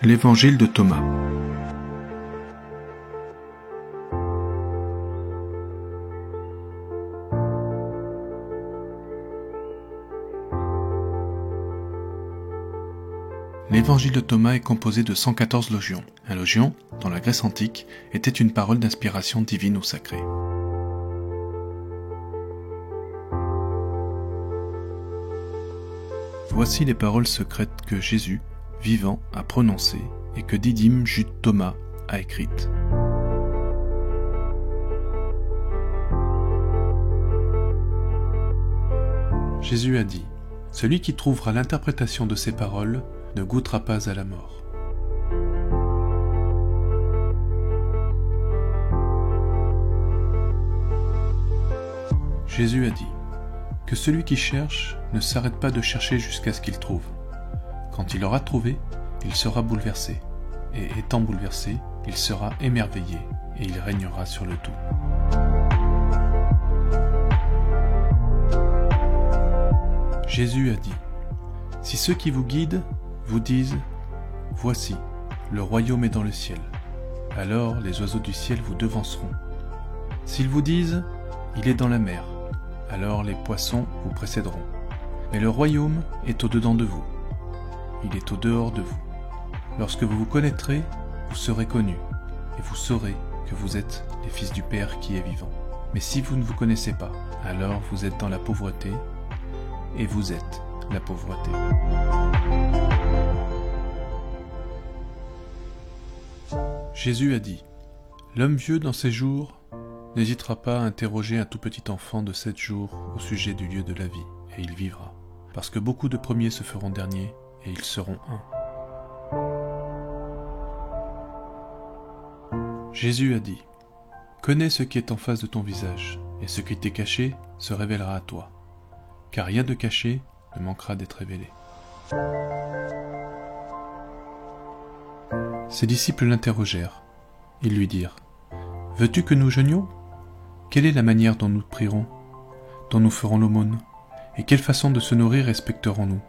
L'évangile de Thomas. L'évangile de Thomas est composé de 114 logions. Un logion, dans la Grèce antique, était une parole d'inspiration divine ou sacrée. Voici les paroles secrètes que Jésus, vivant, a prononcées et que Didyme, Jude Thomas, a écrites. Jésus a dit : « Celui qui trouvera l'interprétation de ces paroles ne goûtera pas à la mort. » Jésus a dit que celui qui cherche ne s'arrête pas de chercher jusqu'à ce qu'il trouve. Quand il aura trouvé, il sera bouleversé, et étant bouleversé, il sera émerveillé, et il régnera sur le tout. Jésus a dit : « Si ceux qui vous guident vous disent : Voici, le royaume est dans le ciel, alors les oiseaux du ciel vous devanceront. S'ils vous disent : Il est dans la mer, alors les poissons vous précéderont. Mais le royaume est au-dedans de vous. Il est au-dehors de vous. Lorsque vous vous connaîtrez, vous serez connus, et vous saurez que vous êtes les fils du Père qui est vivant. Mais si vous ne vous connaissez pas, alors vous êtes dans la pauvreté, et vous êtes la pauvreté. » Jésus a dit : « L'homme vieux dans ses jours n'hésitera pas à interroger un tout petit enfant de 7 jours au sujet du lieu de la vie, et il vivra. Parce que beaucoup de premiers se feront derniers, et ils seront un. » Jésus a dit : « Connais ce qui est en face de ton visage, et ce qui t'est caché se révélera à toi. Car rien de caché ne manquera d'être révélé. » Ses disciples l'interrogèrent. Ils lui dirent : « Veux-tu que nous jeûnions ? Quelle est la manière dont nous prierons, dont nous ferons l'aumône ? Et quelle façon de se nourrir respecterons-nous »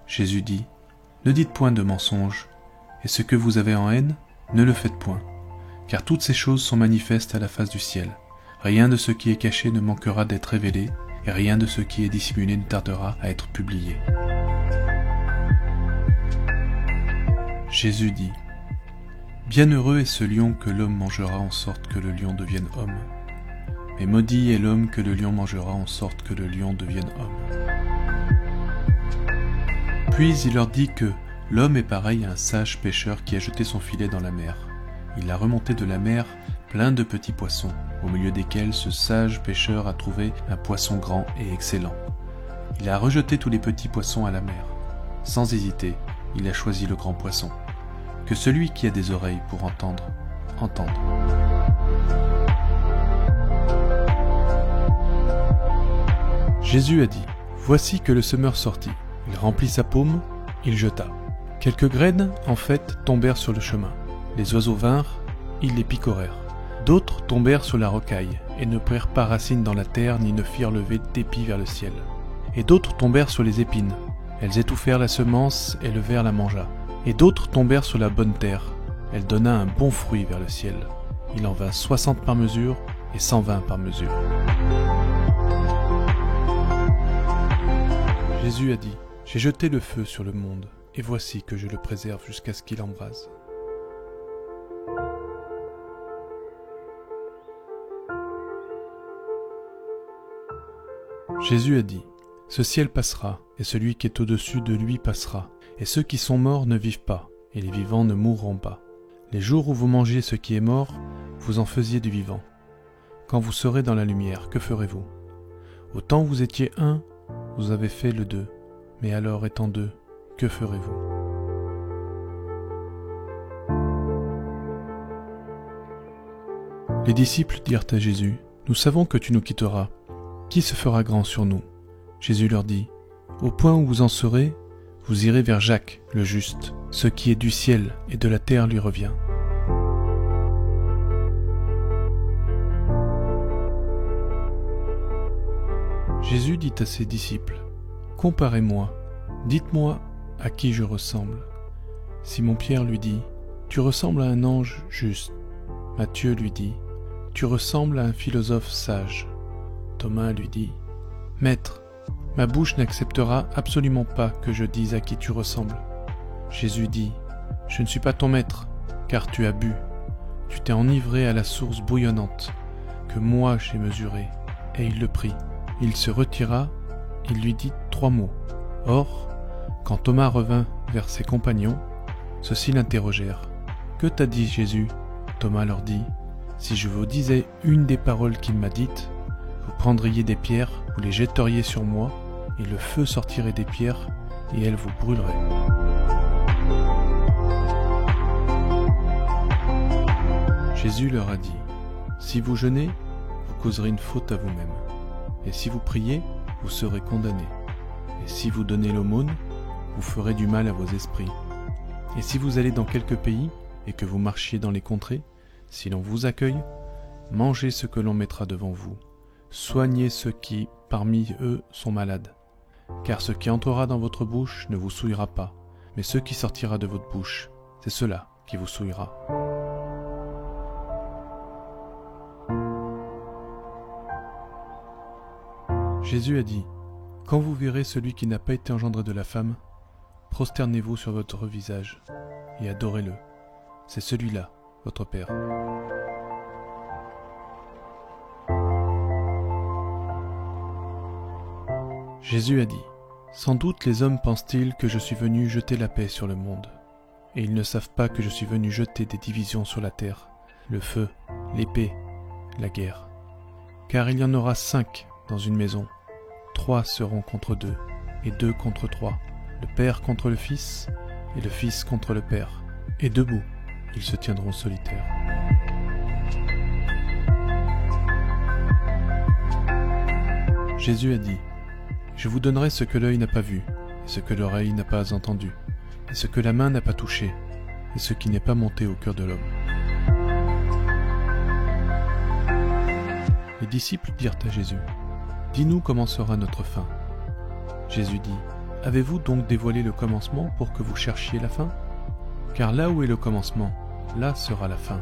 Jésus dit : « Ne dites point de mensonges, et ce que vous avez en haine, ne le faites point, car toutes ces choses sont manifestes à la face du ciel. Rien de ce qui est caché ne manquera d'être révélé, et rien de ce qui est dissimulé ne tardera à être publié. » Jésus dit : « Bienheureux est ce lion que l'homme mangera en sorte que le lion devienne homme. Mais maudit est l'homme que le lion mangera en sorte que le lion devienne homme. » Puis il leur dit que l'homme est pareil à un sage pêcheur qui a jeté son filet dans la mer. Il a remonté de la mer plein de petits poissons, au milieu desquels ce sage pêcheur a trouvé un poisson grand et excellent. Il a rejeté tous les petits poissons à la mer. Sans hésiter, il a choisi le grand poisson. Que celui qui a des oreilles pour entendre, entende. Jésus a dit : « Voici que le semeur sortit. Il remplit sa paume, il jeta. Quelques graines, en fait, tombèrent sur le chemin. Les oiseaux vinrent, ils les picorèrent. D'autres tombèrent sur la rocaille, et ne prirent pas racine dans la terre, ni ne firent lever d'épi vers le ciel. Et d'autres tombèrent sur les épines. Elles étouffèrent la semence, et le ver la mangea. Et d'autres tombèrent sur la bonne terre. Elle donna un bon fruit vers le ciel. Il en vint 60 par mesure, et 120 par mesure. » Jésus a dit : « J'ai jeté le feu sur le monde, et voici que je le préserve jusqu'à ce qu'il embrase. » Jésus a dit : « Ce ciel passera, et celui qui est au-dessus de lui passera, et ceux qui sont morts ne vivent pas, et les vivants ne mourront pas. Les jours où vous mangiez ce qui est mort, vous en faisiez du vivant. Quand vous serez dans la lumière, que ferez-vous ? Au temps où vous étiez un, vous avez fait le 2, mais alors étant 2, que ferez-vous ? » Les disciples dirent à Jésus : « Nous savons que tu nous quitteras. Qui se fera grand sur nous ? » Jésus leur dit : « Au point où vous en serez, vous irez vers Jacques, le juste. Ce qui est du ciel et de la terre lui revient. » Jésus dit à ses disciples : « Comparez-moi, dites-moi à qui je ressemble. » Simon-Pierre lui dit « Tu ressembles à un ange juste ». Matthieu lui dit « Tu ressembles à un philosophe sage ». Thomas lui dit « Maître, ma bouche n'acceptera absolument pas que je dise à qui tu ressembles. » Jésus dit « Je ne suis pas ton maître, car tu as bu. Tu t'es enivré à la source bouillonnante, que moi j'ai mesurée. » Et il le prit. Il se retira, il lui dit 3 mots. Or, quand Thomas revint vers ses compagnons, ceux-ci l'interrogèrent. « Que t'a dit Jésus ?» Thomas leur dit « Si je vous disais une des paroles qu'il m'a dites, vous prendriez des pierres, vous les jetteriez sur moi, et le feu sortirait des pierres, et elles vous brûleraient. » Jésus leur a dit « Si vous jeûnez, vous causerez une faute à vous-même. Et si vous priez, vous serez condamnés. Et si vous donnez l'aumône, vous ferez du mal à vos esprits. Et si vous allez dans quelque pays, et que vous marchiez dans les contrées, si l'on vous accueille, mangez ce que l'on mettra devant vous. Soignez ceux qui, parmi eux, sont malades. Car ce qui entrera dans votre bouche ne vous souillera pas, mais ce qui sortira de votre bouche, c'est cela qui vous souillera. » Jésus a dit « Quand vous verrez celui qui n'a pas été engendré de la femme, prosternez-vous sur votre visage et adorez-le. C'est celui-là, votre Père. » Jésus a dit « Sans doute les hommes pensent-ils que je suis venu jeter la paix sur le monde, et ils ne savent pas que je suis venu jeter des divisions sur la terre, le feu, l'épée, la guerre. Car il y en aura 5 dans une maison. 3 seront contre 2, et 2 contre 3, le Père contre le Fils, et le Fils contre le Père. Et debout, ils se tiendront solitaires. » Jésus a dit « Je vous donnerai ce que l'œil n'a pas vu, et ce que l'oreille n'a pas entendu, et ce que la main n'a pas touché, et ce qui n'est pas monté au cœur de l'homme. » Les disciples dirent à Jésus « Dis-nous comment sera notre fin. » Jésus dit « Avez-vous donc dévoilé le commencement pour que vous cherchiez la fin ? Car là où est le commencement, là sera la fin.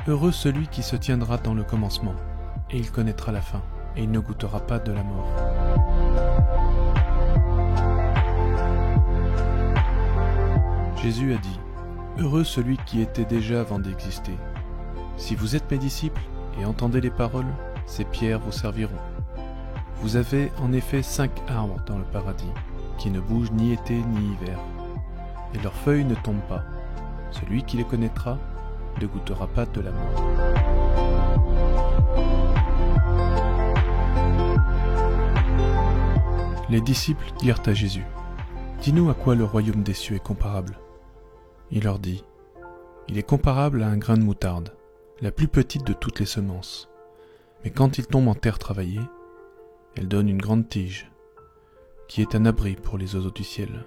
Heureux celui qui se tiendra dans le commencement, et il connaîtra la fin, et il ne goûtera pas de la mort. » Jésus a dit « Heureux celui qui était déjà avant d'exister. Si vous êtes mes disciples et entendez les paroles, ces pierres vous serviront. Vous avez en effet 5 arbres dans le paradis, qui ne bougent ni été ni hiver, et leurs feuilles ne tombent pas. Celui qui les connaîtra ne goûtera pas de la mort. » Les disciples dirent à Jésus « Dis-nous à quoi le royaume des cieux est comparable. » Il leur dit « Il est comparable à un grain de moutarde, la plus petite de toutes les semences. Mais quand il tombe en terre travaillée, elle donne une grande tige, qui est un abri pour les oiseaux du ciel. »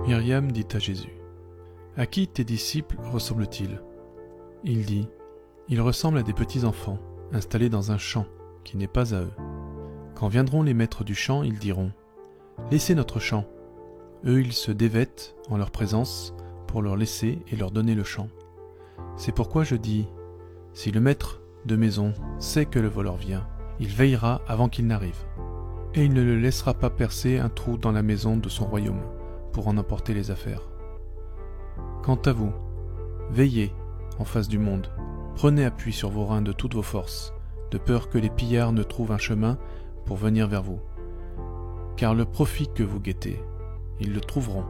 Myriam dit à Jésus « À qui tes disciples ressemblent-ils » Il dit « Ils ressemblent à des petits enfants, installés dans un champ qui n'est pas à eux. Quand viendront les maîtres du champ, ils diront « Laissez notre champ ». Eux, ils se dévêtent en leur présence pour leur laisser et leur donner le champ. C'est pourquoi je dis, si le maître de maison sait que le voleur vient, il veillera avant qu'il n'arrive, et il ne le laissera pas percer un trou dans la maison de son royaume pour en emporter les affaires. Quant à vous, veillez en face du monde, prenez appui sur vos reins de toutes vos forces, de peur que les pillards ne trouvent un chemin pour venir vers vous. Car le profit que vous guettez, ils le trouveront.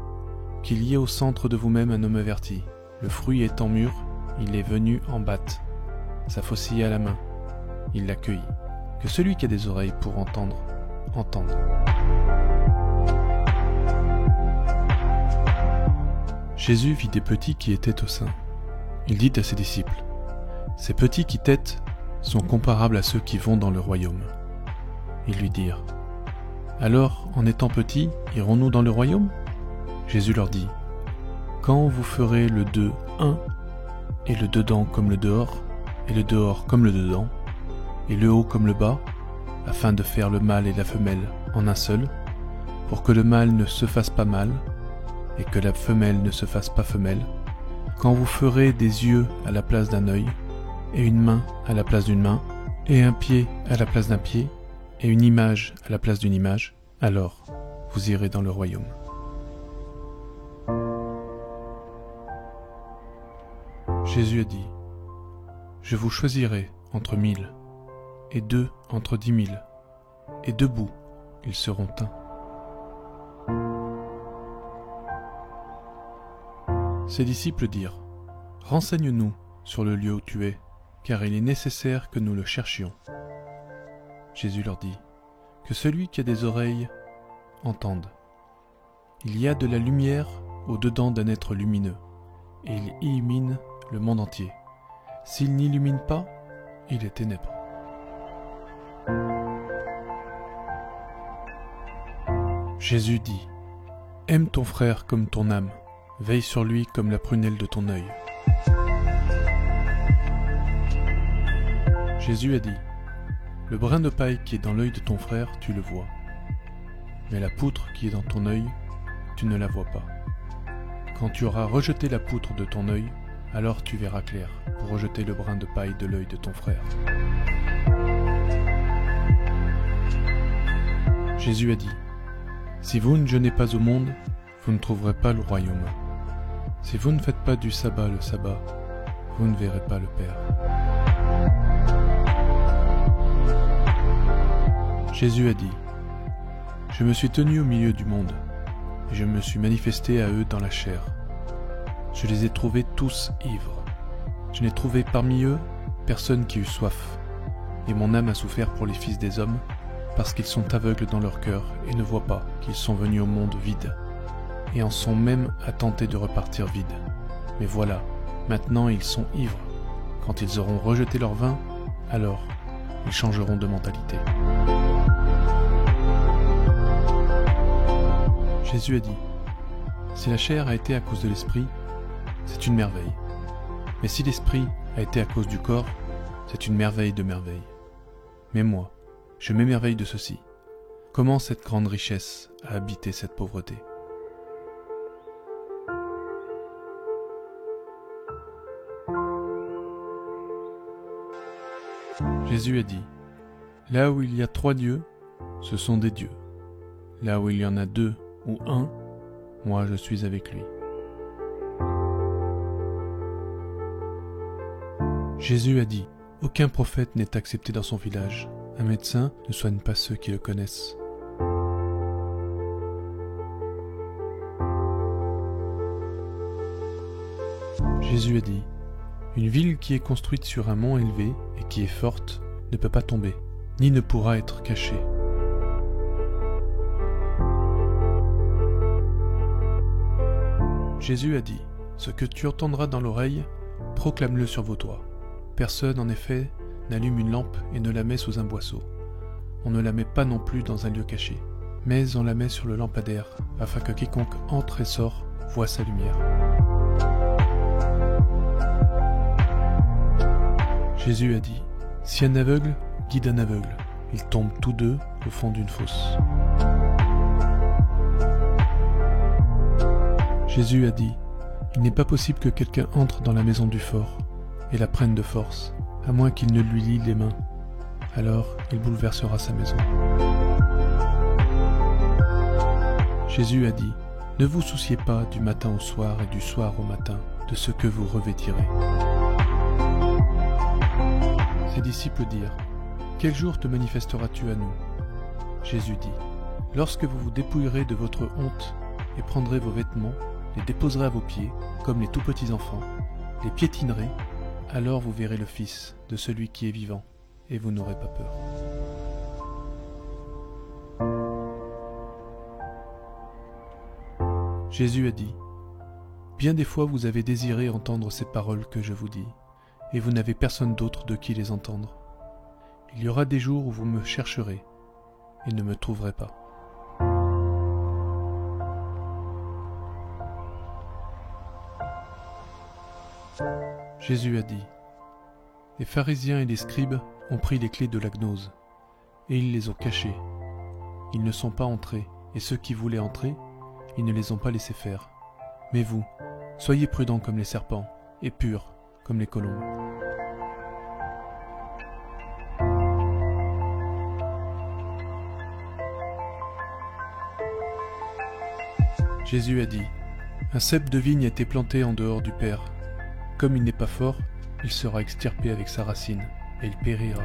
Qu'il y ait au centre de vous-même un homme averti, le fruit étant mûr, il est venu en batte, sa faucille à la main, il l'accueillit. Que celui qui a des oreilles pour entendre, entende. Jésus vit des petits qui étaient au sein. Il dit à ses disciples, « Ces petits qui têtent sont comparables à ceux qui vont dans le royaume. » Ils lui dirent, « Alors, en étant petits, irons-nous dans le royaume ?» Jésus leur dit, « Quand vous ferez le deux un, et le dedans comme le dehors, et le dehors comme le dedans, et le haut comme le bas, afin de faire le mâle et la femelle en un seul, pour que le mâle ne se fasse pas mâle, et que la femelle ne se fasse pas femelle, quand vous ferez des yeux à la place d'un œil, et une main à la place d'une main, et un pied à la place d'un pied, et une image à la place d'une image, alors vous irez dans le royaume. Jésus a dit, « Je vous choisirai entre 1000, et 2 entre 10 000, et debout ils seront un. » Ses disciples dirent, « Renseigne-nous sur le lieu où tu es, car il est nécessaire que nous le cherchions. » Jésus leur dit, « Que celui qui a des oreilles entende. Il y a de la lumière au-dedans d'un être lumineux, et il illumine le monde entier. S'il n'illumine pas, il est ténèbres. » Jésus dit, « Aime ton frère comme ton âme, veille sur lui comme la prunelle de ton œil. » Jésus a dit, « Le brin de paille qui est dans l'œil de ton frère, tu le vois, mais la poutre qui est dans ton œil, tu ne la vois pas. Quand tu auras rejeté la poutre de ton œil, alors tu verras clair pour rejeter le brin de paille de l'œil de ton frère. » Jésus a dit, « Si vous ne jeûnez pas au monde, vous ne trouverez pas le royaume. Si vous ne faites pas du sabbat le sabbat, vous ne verrez pas le Père. » Jésus a dit, « Je me suis tenu au milieu du monde, et je me suis manifesté à eux dans la chair. Je les ai trouvés tous ivres. Je n'ai trouvé parmi eux personne qui eût soif. Et mon âme a souffert pour les fils des hommes, parce qu'ils sont aveugles dans leur cœur et ne voient pas qu'ils sont venus au monde vides, et en sont même à tenter de repartir vides. Mais voilà, maintenant ils sont ivres. Quand ils auront rejeté leur vin, alors ils changeront de mentalité. » Jésus a dit, « Si la chair a été à cause de l'esprit, c'est une merveille. Mais si l'esprit a été à cause du corps, c'est une merveille de merveilles. Mais moi, je m'émerveille de ceci. Comment cette grande richesse a habité cette pauvreté ? » Jésus a dit, « Là où il y a 3 dieux, ce sont des dieux. Là où il y en a 2 ou 1, moi je suis avec lui. » Jésus a dit, « Aucun prophète n'est accepté dans son village. Un médecin ne soigne pas ceux qui le connaissent. » Jésus a dit, « Une ville qui est construite sur un mont élevé et qui est forte ne peut pas tomber, ni ne pourra être cachée. » Jésus a dit, « Ce que tu entendras dans l'oreille, proclame-le sur vos toits. Personne, en effet, n'allume une lampe et ne la met sous un boisseau. On ne la met pas non plus dans un lieu caché, mais on la met sur le lampadaire, afin que quiconque entre et sort voie sa lumière. » Jésus a dit, « Si un aveugle guide un aveugle, ils tombent tous deux au fond d'une fosse. » Jésus a dit, « Il n'est pas possible que quelqu'un entre dans la maison du fort et la prenne de force, à moins qu'il ne lui lie les mains. Alors il bouleversera sa maison. » Jésus a dit, « Ne vous souciez pas du matin au soir et du soir au matin de ce que vous revêtirez. » Ses disciples dirent, « Quel jour te manifesteras-tu à nous ?» Jésus dit, « Lorsque vous vous dépouillerez de votre honte et prendrez vos vêtements, les déposerez à vos pieds, comme les tout petits enfants, les piétinerez, alors vous verrez le Fils de celui qui est vivant, et vous n'aurez pas peur. » Jésus a dit, « Bien des fois vous avez désiré entendre ces paroles que je vous dis, et vous n'avez personne d'autre de qui les entendre. Il y aura des jours où vous me chercherez, et ne me trouverez pas. » Jésus a dit, « Les pharisiens et les scribes ont pris les clés de la gnose, et ils les ont cachées. Ils ne sont pas entrés, et ceux qui voulaient entrer, ils ne les ont pas laissés faire. Mais vous, soyez prudents comme les serpents, et purs comme les colombes. Jésus a dit, « Un cep de vigne a été planté en dehors du Père. Comme il n'est pas fort, il sera extirpé avec sa racine, et il périra. »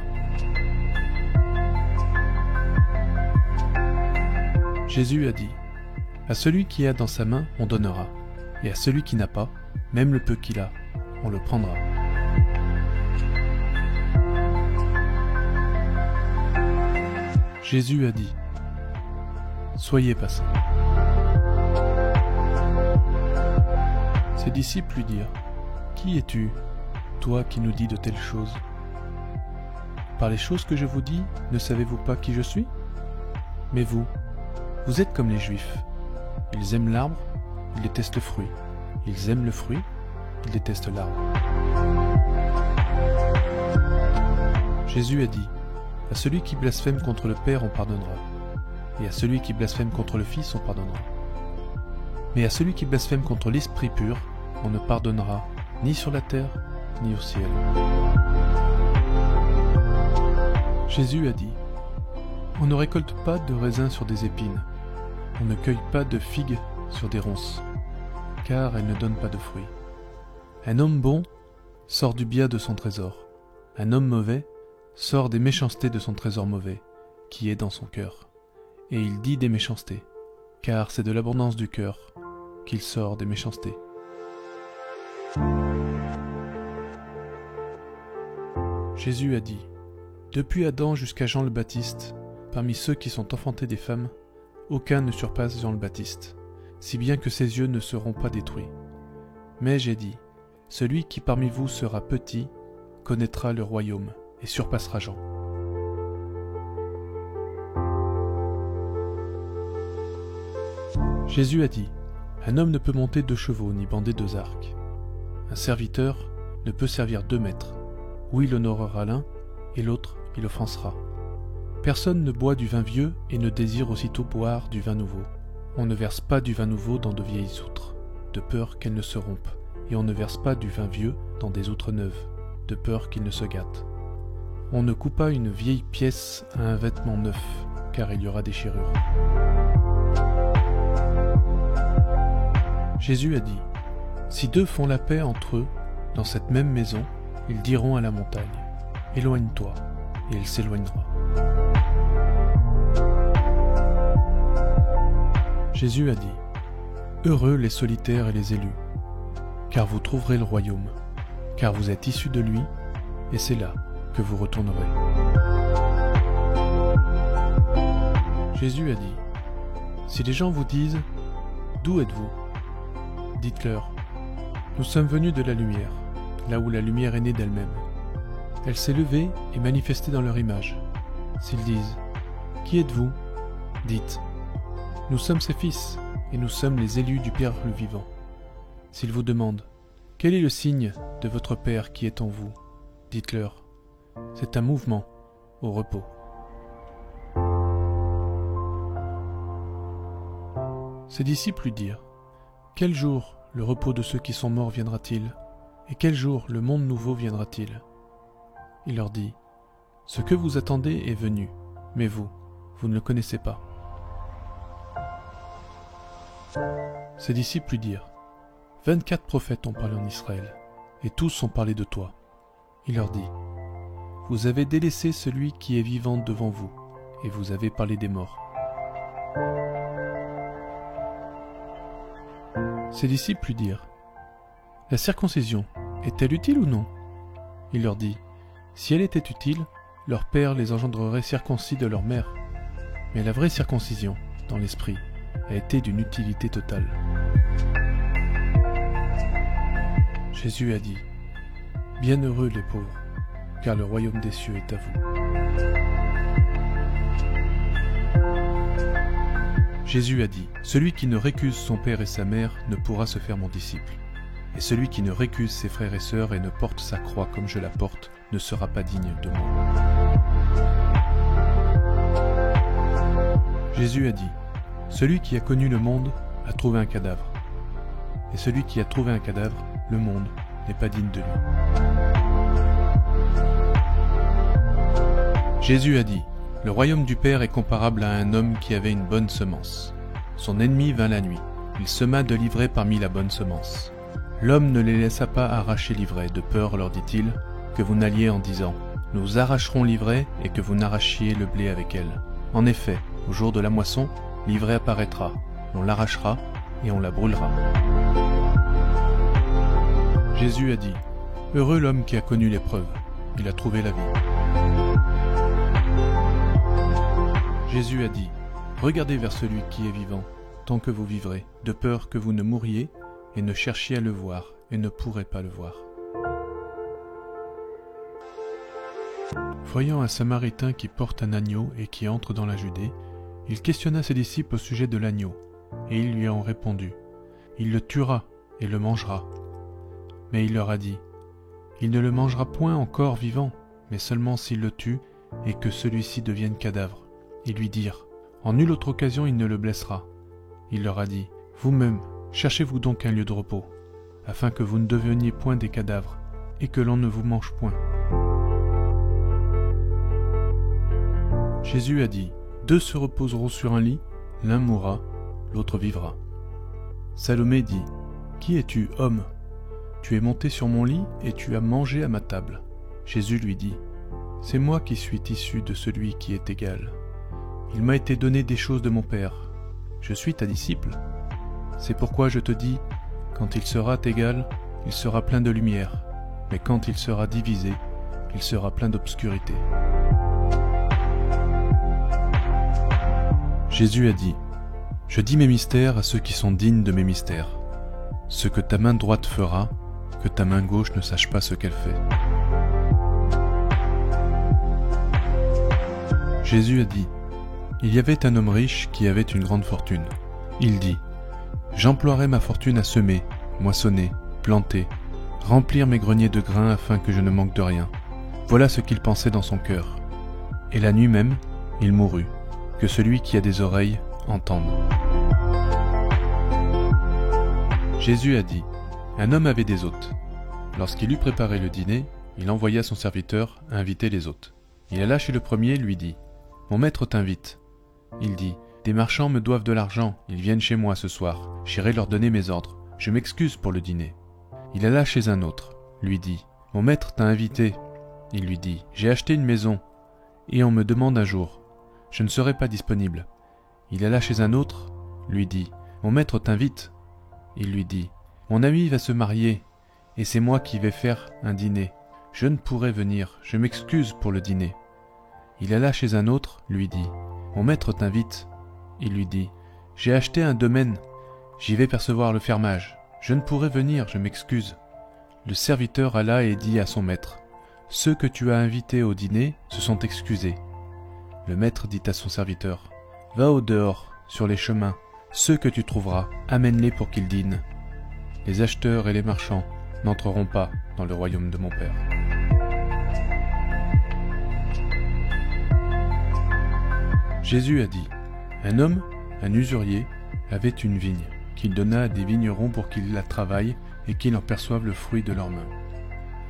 Jésus a dit, « À celui qui a dans sa main, on donnera, et à celui qui n'a pas, même le peu qu'il a, on le prendra. » Jésus a dit, « Soyez patients. » Ses disciples lui dirent, « Qui es-tu, toi qui nous dis de telles choses? Par les choses que je vous dis, ne savez-vous pas qui je suis? Mais vous, vous êtes comme les Juifs. Ils aiment l'arbre, ils détestent le fruit. Ils aiment le fruit, ils détestent l'arbre. » Jésus a dit, « À celui qui blasphème contre le Père, on pardonnera, et à celui qui blasphème contre le Fils, on pardonnera. Mais à celui qui blasphème contre l'Esprit pur, on ne pardonnera ni sur la terre, ni au ciel. » Jésus a dit, « On ne récolte pas de raisins sur des épines, on ne cueille pas de figues sur des ronces, car elles ne donnent pas de fruits. Un homme bon sort du bien de son trésor, un homme mauvais sort des méchancetés de son trésor mauvais, qui est dans son cœur. Et il dit des méchancetés, car c'est de l'abondance du cœur qu'il sort des méchancetés. » Jésus a dit, « Depuis Adam jusqu'à Jean le Baptiste, parmi ceux qui sont enfantés des femmes, aucun ne surpasse Jean le Baptiste, si bien que ses yeux ne seront pas détruits. Mais j'ai dit, celui qui parmi vous sera petit, connaîtra le royaume et surpassera Jean. » Jésus a dit, « Un homme ne peut monter 2 chevaux ni bander 2 arcs. Un serviteur ne peut servir 2 maîtres. Ou il honorera l'un, et l'autre il offensera. Personne ne boit du vin vieux et ne désire aussitôt boire du vin nouveau. On ne verse pas du vin nouveau dans de vieilles outres, de peur qu'elles ne se rompent, et on ne verse pas du vin vieux dans des outres neuves, de peur qu'ils ne se gâtent. On ne coupe pas une vieille pièce à un vêtement neuf, car il y aura déchirure. » Jésus a dit, « Si 2 font la paix entre eux, dans cette même maison, ils diront à la montagne, « Éloigne-toi », et elle s'éloignera. » Jésus a dit, « Heureux les solitaires et les élus, car vous trouverez le royaume, car vous êtes issus de lui, et c'est là que vous retournerez. » Jésus a dit, « Si les gens vous disent, « D'où êtes-vous » dites-leur, « Nous sommes venus de la lumière, là où la lumière est née d'elle-même. Elle s'est levée et manifestée dans leur image. S'ils disent, « Qui êtes-vous » dites, « Nous sommes ses fils, et nous sommes les élus du Père le vivant. » S'ils vous demandent, « Quel est le signe de votre Père qui est en vous » dites-leur, « C'est un mouvement au repos. » Ses disciples lui dirent, « Quel jour le repos de ceux qui sont morts viendra-t-il ? Et quel jour le monde nouveau viendra-t-il » Il leur dit, « Ce que vous attendez est venu, mais vous ne le connaissez pas. » Ses disciples lui dirent, « 24 prophètes ont parlé en Israël, et tous ont parlé de toi. » Il leur dit, « Vous avez délaissé celui qui est vivant devant vous, et vous avez parlé des morts. » Ses disciples lui dirent, « La circoncision est-elle utile ou non ?» Il leur dit, « Si elle était utile, leur père les engendrerait circoncis de leur mère. Mais la vraie circoncision, dans l'esprit, a été d'une utilité totale. » Jésus a dit, « Bienheureux les pauvres, car le royaume des cieux est à vous. » Jésus a dit, « Celui qui ne récuse son père et sa mère ne pourra se faire mon disciple. Et celui qui ne récuse ses frères et sœurs et ne porte sa croix comme je la porte ne sera pas digne de moi. » Jésus a dit, « Celui qui a connu le monde a trouvé un cadavre. Et celui qui a trouvé un cadavre, le monde, n'est pas digne de lui. Jésus a dit, « Le royaume du Père est comparable à un homme qui avait une bonne semence. Son ennemi vint la nuit. Il sema de l'ivraie parmi la bonne semence. L'homme ne les laissa pas arracher l'ivraie, de peur, leur dit-il, que vous n'alliez en disant, « Nous arracherons l'ivraie et que vous n'arrachiez le blé avec elle. » En effet, au jour de la moisson, l'ivraie apparaîtra, on l'arrachera et on la brûlera. Jésus a dit, « Heureux l'homme qui a connu l'épreuve, il a trouvé la vie. » Jésus a dit, « Regardez vers celui qui est vivant, tant que vous vivrez, de peur que vous ne mouriez et ne cherchiez à le voir et ne pourrez pas le voir. » Voyant un Samaritain qui porte un agneau et qui entre dans la Judée, il questionna ses disciples au sujet de l'agneau, et ils lui ont répondu, « Il le tuera et le mangera. » Mais il leur a dit, « Il ne le mangera point encore vivant, mais seulement s'il le tue et que celui-ci devienne cadavre. » Ils lui dirent, « En nulle autre occasion il ne le blessera. » Il leur a dit, « Vous-même, cherchez-vous donc un lieu de repos, afin que vous ne deveniez point des cadavres, et que l'on ne vous mange point. » Jésus a dit, « Deux se reposeront sur un lit, l'un mourra, l'autre vivra. » Salomé dit, « Qui es-tu, homme ? Tu es monté sur mon lit et tu as mangé à ma table. » Jésus lui dit, « C'est moi qui suis issu de celui qui est égal. Il m'a été donné des choses de mon Père. Je suis ta disciple. C'est pourquoi je te dis, quand il sera égal, il sera plein de lumière, mais quand il sera divisé, il sera plein d'obscurité. » Jésus a dit, « Je dis mes mystères à ceux qui sont dignes de mes mystères. Ce que ta main droite fera, que ta main gauche ne sache pas ce qu'elle fait. » Jésus a dit, « Il y avait un homme riche qui avait une grande fortune. Il dit, « J'emploierai ma fortune à semer, moissonner, planter, remplir mes greniers de grains afin que je ne manque de rien. » Voilà ce qu'il pensait dans son cœur. Et la nuit même, il mourut. Que celui qui a des oreilles entende. Jésus a dit, un homme avait des hôtes. Lorsqu'il eut préparé le dîner, il envoya son serviteur inviter les hôtes. Il alla chez le premier et lui dit, mon maître t'invite. Il dit, des marchands me doivent de l'argent, ils viennent chez moi ce soir, j'irai leur donner mes ordres, je m'excuse pour le dîner. Il alla chez un autre, lui dit, mon maître t'a invité. Il lui dit, j'ai acheté une maison, et on me demande un jour. Je ne serai pas disponible. Il alla chez un autre, lui dit, mon maître t'invite. Il lui dit, mon ami va se marier, et c'est moi qui vais faire un dîner. Je ne pourrai venir, je m'excuse pour le dîner. Il alla chez un autre, lui dit, mon maître t'invite. Il lui dit, j'ai acheté un domaine, j'y vais percevoir le fermage. Je ne pourrai venir, je m'excuse. Le serviteur alla et dit à son maître, ceux que tu as invités au dîner se sont excusés. Le maître dit à son serviteur, va au dehors, sur les chemins, ceux que tu trouveras, amène-les pour qu'ils dînent. Les acheteurs et les marchands n'entreront pas dans le royaume de mon Père. Jésus a dit, un homme, un usurier, avait une vigne, qu'il donna à des vignerons pour qu'ils la travaillent et qu'ils en perçoivent le fruit de leurs mains.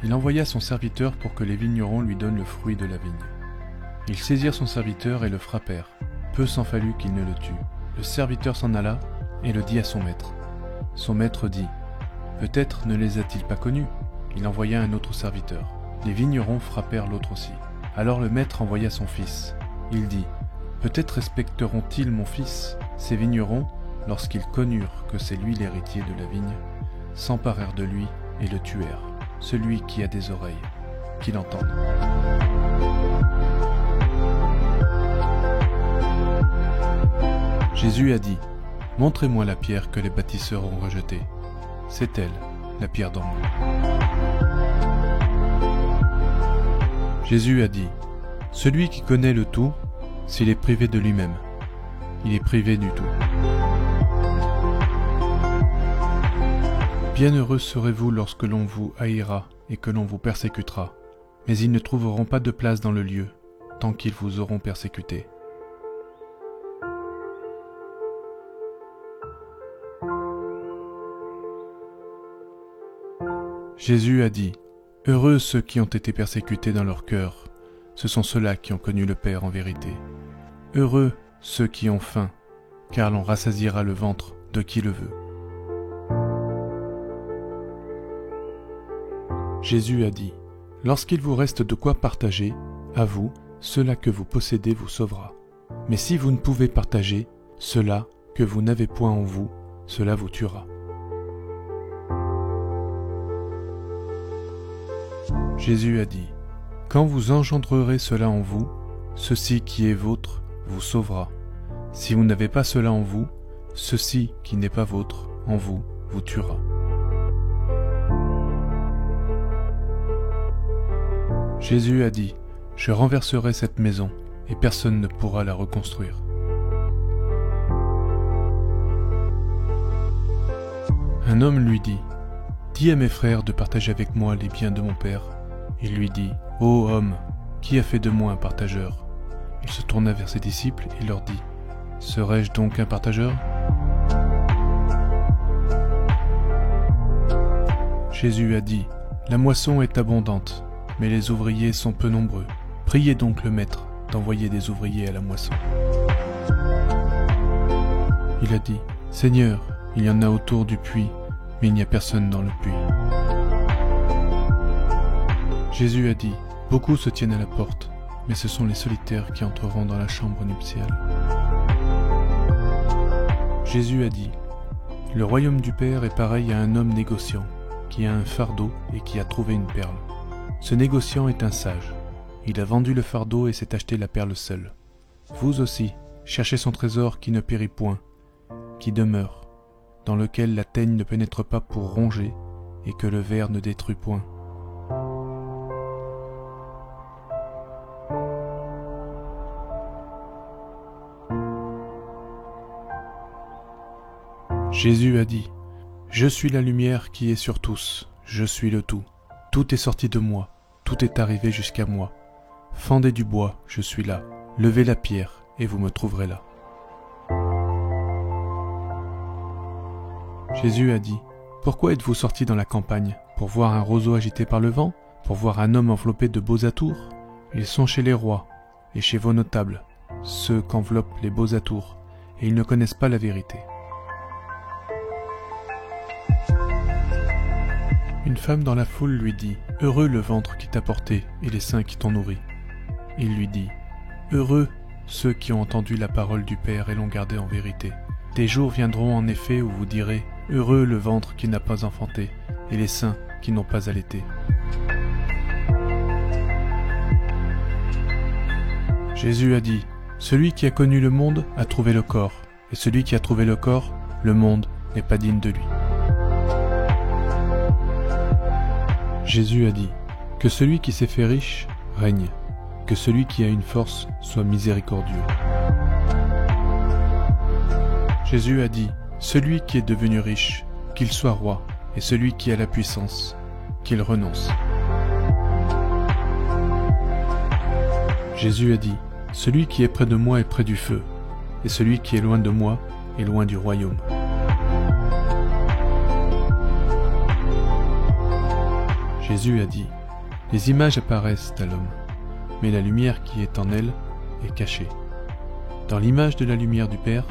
Il envoya son serviteur pour que les vignerons lui donnent le fruit de la vigne. Ils saisirent son serviteur et le frappèrent. Peu s'en fallut qu'il ne le tue. Le serviteur s'en alla et le dit à son maître. Son maître dit, peut-être ne les a-t-il pas connus. Il envoya un autre serviteur. Les vignerons frappèrent l'autre aussi. Alors le maître envoya son fils. Il dit, peut-être respecteront-ils mon fils. Ces vignerons, lorsqu'ils connurent que c'est lui l'héritier de la vigne, s'emparèrent de lui et le tuèrent. Celui qui a des oreilles, qu'il entende. Jésus a dit, montrez-moi la pierre que les bâtisseurs ont rejetée. C'est elle, la pierre d'angle. Jésus a dit, celui qui connaît le tout, s'il est privé de lui-même, il est privé du tout. Bienheureux serez-vous lorsque l'on vous haïra et que l'on vous persécutera, mais ils ne trouveront pas de place dans le lieu, tant qu'ils vous auront persécuté. Jésus a dit, « Heureux ceux qui ont été persécutés dans leur cœur, ce sont ceux-là qui ont connu le Père en vérité. Heureux ceux qui ont faim, car l'on rassasiera le ventre de qui le veut. » Jésus a dit, « Lorsqu'il vous reste de quoi partager, à vous, cela que vous possédez vous sauvera. Mais si vous ne pouvez partager, cela que vous n'avez point en vous, cela vous tuera. » Jésus a dit, « Quand vous engendrerez cela en vous, ceci qui est vôtre vous sauvera. Si vous n'avez pas cela en vous, ceci qui n'est pas vôtre en vous vous tuera. » Jésus a dit, « Je renverserai cette maison, et personne ne pourra la reconstruire. » Un homme lui dit, « Dis à mes frères de partager avec moi les biens de mon père. » Il lui dit, « Ô homme, qui a fait de moi un partageur ?» Il se tourna vers ses disciples et leur dit, « Serais-je donc un partageur ?» Jésus a dit, « La moisson est abondante, mais les ouvriers sont peu nombreux. Priez donc le maître d'envoyer des ouvriers à la moisson. » Il a dit, « Seigneur, il y en a autour du puits, mais il n'y a personne dans le puits. » Jésus a dit, « Beaucoup se tiennent à la porte, mais ce sont les solitaires qui entreront dans la chambre nuptiale. » Jésus a dit, « Le royaume du Père est pareil à un homme négociant, qui a un fardeau et qui a trouvé une perle. Ce négociant est un sage. Il a vendu le fardeau et s'est acheté la perle seule. Vous aussi, cherchez son trésor qui ne périt point, qui demeure, dans lequel la teigne ne pénètre pas pour ronger et que le ver ne détruit point. » Jésus a dit, « Je suis la lumière qui est sur tous, je suis le tout. Tout est sorti de moi, tout est arrivé jusqu'à moi. Fendez du bois, je suis là. Levez la pierre, et vous me trouverez là. » Jésus a dit, « Pourquoi êtes-vous sortis dans la campagne? Pour voir un roseau agité par le vent? Pour voir un homme enveloppé de beaux atours? Ils sont chez les rois, et chez vos notables, ceux qu'enveloppent les beaux atours, et ils ne connaissent pas la vérité. » Une femme dans la foule lui dit, « Heureux le ventre qui t'a porté et les seins qui t'ont nourri. » Il lui dit, « Heureux ceux qui ont entendu la parole du Père et l'ont gardée en vérité. Des jours viendront en effet où vous direz, « Heureux le ventre qui n'a pas enfanté et les seins qui n'ont pas allaité. » Jésus a dit, « Celui qui a connu le monde a trouvé le corps, et celui qui a trouvé le corps, le monde n'est pas digne de lui. » Jésus a dit, « Que celui qui s'est fait riche règne, que celui qui a une force soit miséricordieux. » Jésus a dit, « Celui qui est devenu riche, qu'il soit roi, et celui qui a la puissance, qu'il renonce. » Jésus a dit, « Celui qui est près de moi est près du feu, et celui qui est loin de moi est loin du royaume. » Jésus a dit, « Les images apparaissent à l'homme, mais la lumière qui est en elle est cachée. Dans l'image de la lumière du Père,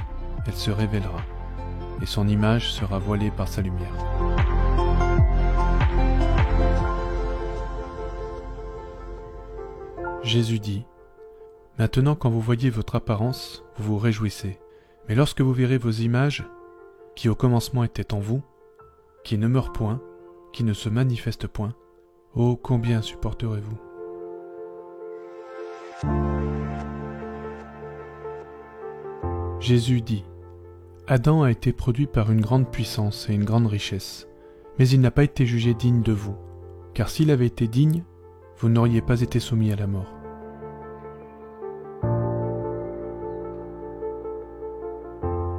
elle se révélera, et son image sera voilée par sa lumière. » Jésus dit, « Maintenant quand vous voyez votre apparence, vous vous réjouissez, mais lorsque vous verrez vos images, qui au commencement étaient en vous, qui ne meurent point, qui ne se manifestent point, oh, combien supporterez-vous? » Jésus dit, « Adam a été produit par une grande puissance et une grande richesse, mais il n'a pas été jugé digne de vous, car s'il avait été digne, vous n'auriez pas été soumis à la mort. »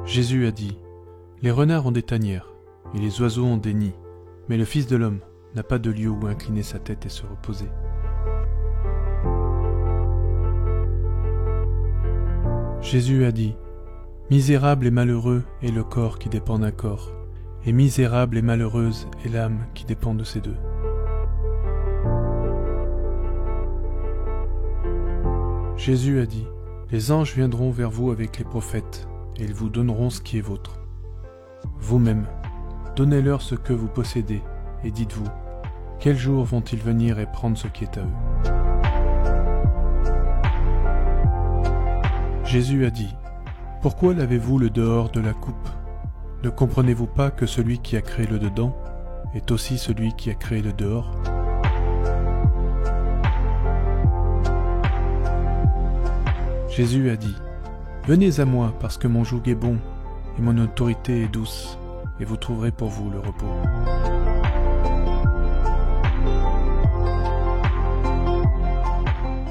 Jésus a dit, « Les renards ont des tanières, et les oiseaux ont des nids, mais le Fils de l'homme n'a pas de lieu où incliner sa tête et se reposer. » Jésus a dit, « Misérable et malheureux est le corps qui dépend d'un corps, et misérable et malheureuse est l'âme qui dépend de ces deux. » Jésus a dit, « Les anges viendront vers vous avec les prophètes, et ils vous donneront ce qui est vôtre. Vous-même, donnez-leur ce que vous possédez, et dites-vous, quel jour vont-ils venir et prendre ce qui est à eux ?» Jésus a dit, « Pourquoi lavez-vous le dehors de la coupe? Ne comprenez-vous pas que celui qui a créé le dedans est aussi celui qui a créé le dehors? » Jésus a dit, « Venez à moi parce que mon joug est bon et mon autorité est douce, et vous trouverez pour vous le repos. »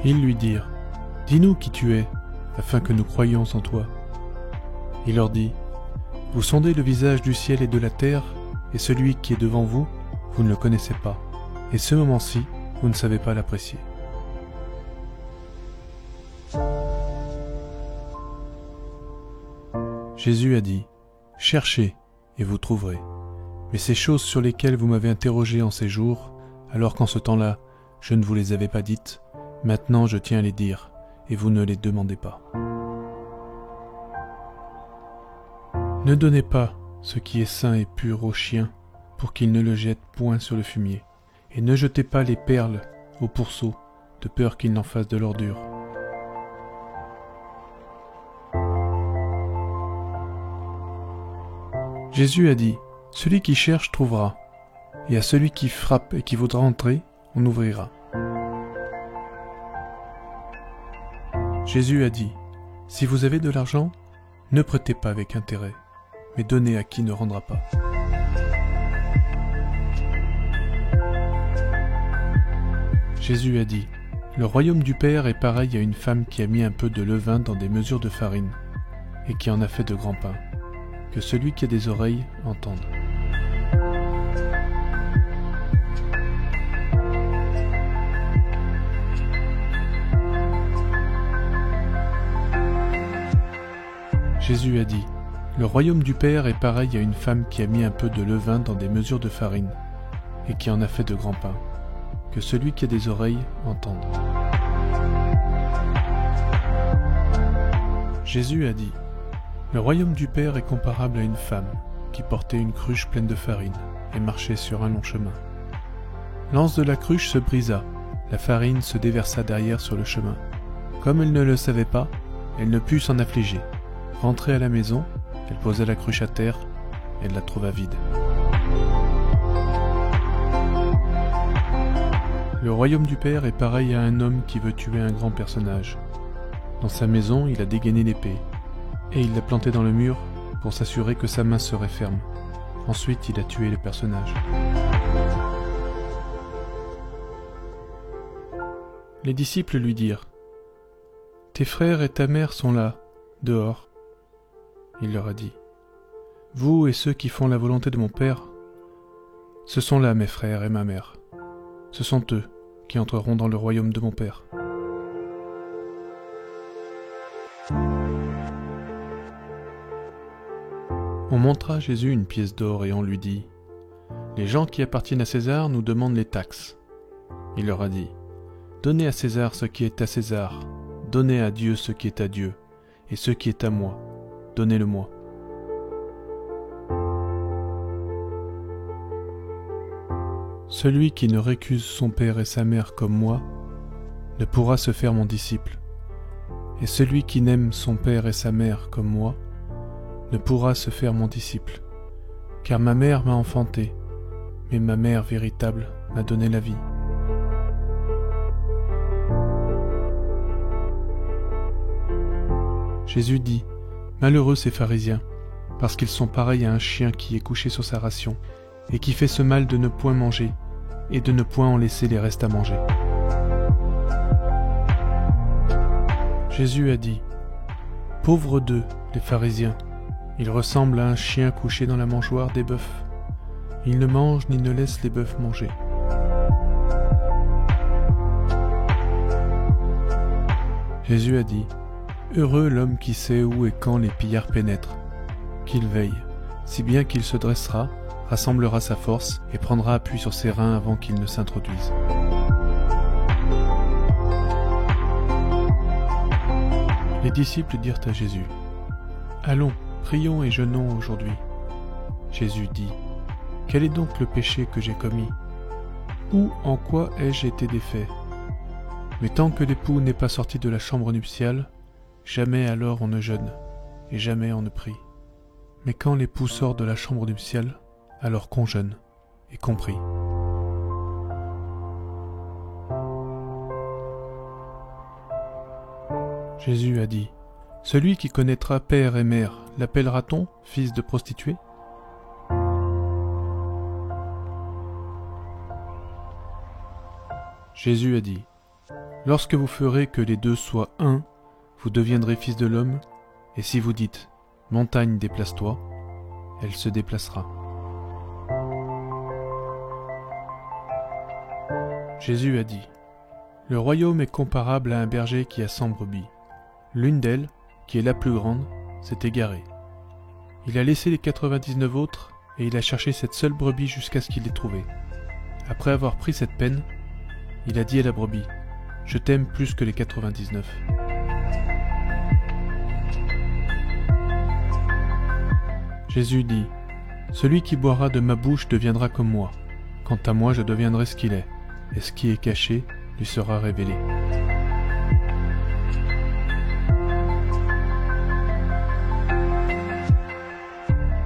Ils lui dirent, « Dis-nous qui tu es, afin que nous croyions en toi. » Il leur dit, « Vous sondez le visage du ciel et de la terre, et celui qui est devant vous, vous ne le connaissez pas, et ce moment-ci, vous ne savez pas l'apprécier. » Jésus a dit, « Cherchez, et vous trouverez. Mais ces choses sur lesquelles vous m'avez interrogé en ces jours, alors qu'en ce temps-là, je ne vous les avais pas dites, maintenant je tiens à les dire, et vous ne les demandez pas. Ne donnez pas ce qui est sain et pur aux chiens, pour qu'ils ne le jettent point sur le fumier, et ne jetez pas les perles au pourceau, de peur qu'ils n'en fassent de l'ordure. Jésus a dit, « Celui qui cherche trouvera, et à celui qui frappe et qui voudra entrer, on ouvrira. » Jésus a dit, « Si vous avez de l'argent, ne prêtez pas avec intérêt, mais donnez à qui ne rendra pas. » Jésus a dit, « Le royaume du Père est pareil à une femme qui a mis un peu de levain dans des mesures de farine, et qui en a fait de grands pains. Que celui qui a des oreilles entende. » Jésus a dit, « Le royaume du Père est pareil à une femme qui a mis un peu de levain dans des mesures de farine, et qui en a fait de grands pains. Que celui qui a des oreilles entende. » Jésus a dit, « Le royaume du Père est comparable à une femme qui portait une cruche pleine de farine et marchait sur un long chemin. L'anse de la cruche se brisa, la farine se déversa derrière sur le chemin. Comme elle ne le savait pas, elle ne put s'en affliger. Rentrée à la maison, elle posa la cruche à terre, elle la trouva vide. Le royaume du Père est pareil à un homme qui veut tuer un grand personnage. Dans sa maison, il a dégainé l'épée, et il l'a plantée dans le mur pour s'assurer que sa main serait ferme. Ensuite, il a tué le personnage. Les disciples lui dirent, « Tes frères et ta mère sont là, dehors. » Il leur a dit, « Vous et ceux qui font la volonté de mon Père, ce sont là mes frères et ma mère. Ce sont eux qui entreront dans le royaume de mon Père. » On montra à Jésus une pièce d'or et on lui dit, « Les gens qui appartiennent à César nous demandent les taxes. » Il leur a dit, « Donnez à César ce qui est à César, donnez à Dieu ce qui est à Dieu, et ce qui est à moi, donnez-le-moi. » Celui qui ne récuse son père et sa mère comme moi ne pourra se faire mon disciple, et celui qui n'aime son père et sa mère comme moi ne pourra se faire mon disciple, car ma mère m'a enfanté, mais ma mère véritable m'a donné la vie. Jésus dit, « Malheureux ces pharisiens, parce qu'ils sont pareils à un chien qui est couché sur sa ration, et qui fait ce mal de ne point manger, et de ne point en laisser les restes à manger. » Jésus a dit, « Pauvres d'eux, les pharisiens, ils ressemblent à un chien couché dans la mangeoire des bœufs. Ils ne mangent ni ne laissent les bœufs manger. » Jésus a dit, « Heureux l'homme qui sait où et quand les pillards pénètrent, qu'il veille, si bien qu'il se dressera, rassemblera sa force et prendra appui sur ses reins avant qu'ils ne s'introduisent. » Les disciples dirent à Jésus, « Allons, prions et jeûnons aujourd'hui. » Jésus dit, « Quel est donc le péché que j'ai commis? Ou en quoi ai-je été défait? Mais tant que l'époux n'est pas sorti de la chambre nuptiale, jamais alors on ne jeûne, et jamais on ne prie. Mais quand l'époux sort de la chambre nuptiale, alors qu'on jeûne, et qu'on prie. » Jésus a dit, « Celui qui connaîtra père et mère, l'appellera-t-on fils de prostituée? » Jésus a dit, « Lorsque vous ferez que les deux soient un, vous deviendrez fils de l'homme, et si vous dites, montagne, déplace-toi, elle se déplacera. » Jésus a dit, « Le royaume est comparable à un berger qui a 100 brebis. L'une d'elles, qui est la plus grande, s'est égarée. Il a laissé les 99 autres, et il a cherché cette seule brebis jusqu'à ce qu'il l'ait trouvée. Après avoir pris cette peine, il a dit à la brebis, « Je t'aime plus que les 99. » Jésus dit, « Celui qui boira de ma bouche deviendra comme moi. Quant à moi, je deviendrai ce qu'il est, et ce qui est caché lui sera révélé. »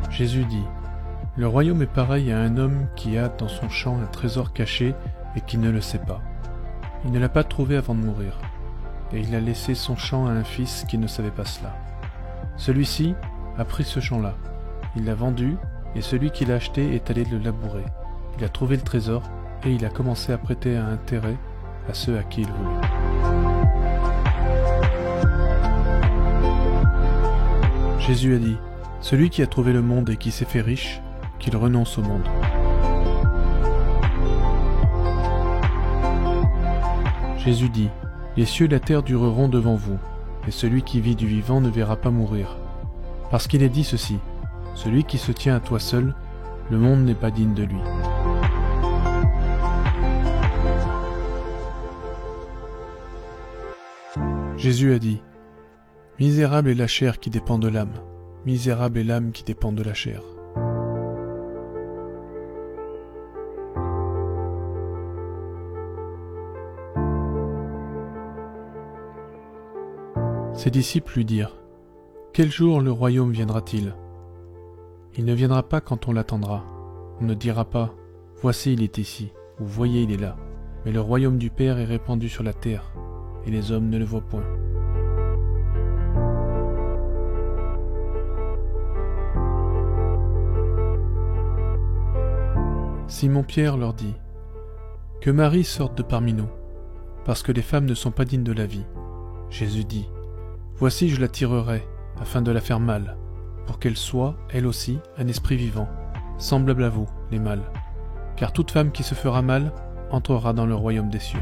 Jésus dit, « Le royaume est pareil à un homme qui a dans son champ un trésor caché et qui ne le sait pas. Il ne l'a pas trouvé avant de mourir, et il a laissé son champ à un fils qui ne savait pas cela. Celui-ci a pris ce champ-là, il l'a vendu, et celui qui l'a acheté est allé le labourer. Il a trouvé le trésor, et il a commencé à prêter à intérêt à ceux à qui il voulut. » Jésus a dit, « Celui qui a trouvé le monde et qui s'est fait riche, qu'il renonce au monde. » Jésus dit, « Les cieux et la terre dureront devant vous, et celui qui vit du vivant ne verra pas mourir. Parce qu'il est dit ceci, « Celui qui se tient à toi seul, le monde n'est pas digne de lui. » Jésus a dit, « Misérable est la chair qui dépend de l'âme, misérable est l'âme qui dépend de la chair. » Ses disciples lui dirent, « Quel jour le royaume viendra-t-il? Il ne viendra pas quand on l'attendra. On ne dira pas, « Voici il est ici » ou « Voyez il est là ». Mais le royaume du Père est répandu sur la terre, et les hommes ne le voient point. Simon-Pierre leur dit, « Que Marie sorte de parmi nous, parce que les femmes ne sont pas dignes de la vie. » Jésus dit, « Voici je la tirerai, afin de la faire mâle, pour qu'elle soit, elle aussi, un esprit vivant, semblable à vous, les mâles. Car toute femme qui se fera mâle entrera dans le royaume des cieux. »